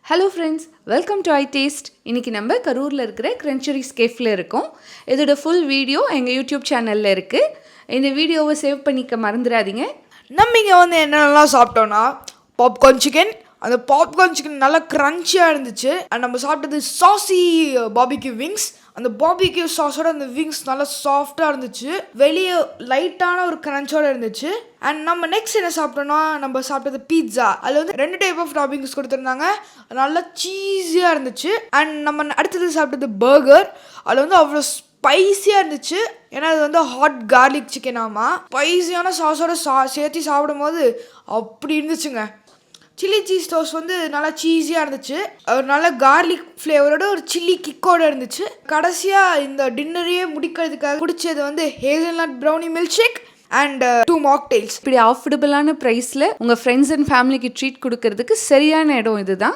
Hello friends, welcome to I taste. இன்றைக்கி நம்ம கரூரில் இருக்கிற கிரன்ச்சரிஸ் கேஃபில் இருக்கோம். இதோட ஃபுல் வீடியோ எங்கள் யூடியூப் சேனலில் இருக்குது. இந்த வீடியோவை சேவ் பண்ணிக்க மறந்துடாதீங்க. நம்ம இங்கே வந்து என்னென்னலாம் சாப்பிட்டோன்னா பாப்கார்ன் சிக்கன். அந்த பாப்கார்ன் சிக்கன் நல்லா க்ரன்ச்சியாக இருந்துச்சு. அண்ட் நம்ம சாப்பிட்டது சாசி பாபிக்யூ விங்ஸ். அந்த பாபிக்யூ சாஸோட அந்த விங்ஸ் நல்லா சாஃப்டாக இருந்துச்சு, வெளியே லைட்டான ஒரு க்ரன்ச்சோடு இருந்துச்சு. அண்ட் நம்ம நெக்ஸ்ட் என்ன சாப்பிட்டோன்னா, நம்ம சாப்பிட்டது பீட்சா. அதில் வந்து 2 டைப் ஆஃப் டாப்பிங்ஸ் கொடுத்துருந்தாங்க, நல்லா சீஸியாக இருந்துச்சு. அண்ட் நம்ம அடுத்தது சாப்பிட்டது பர்கர். அதில் வந்து அவ்வளோ ஸ்பைஸியாக இருந்துச்சு, ஏன்னா அது வந்து ஹாட் கார்லிக் சிக்கன். ஆமாம், ஸ்பைஸியான சாஸோட சேர்த்து சாப்பிடும் போது அப்படி இருந்துச்சுங்க. சில்லி சீஸ் டோஸ்ட் வந்து நல்லா சீஸியாக இருந்துச்சு, ஒரு நல்ல கார்லிக் ஃப்ளேவரோட ஒரு சில்லி கிக்கோடு இருந்துச்சு. கடைசியாக இந்த டின்னரையே முடிக்கிறதுக்காக பிடிச்சது வந்து hazelnut brownie milk shake and 2 mocktails. இப்படி ஆஃபர்டபுளான ப்ரைஸில் உங்கள் ஃப்ரெண்ட்ஸ் அண்ட் ஃபேமிலிக்கு ட்ரீட் கொடுக்கறதுக்கு சரியான இடம் இதுதான்.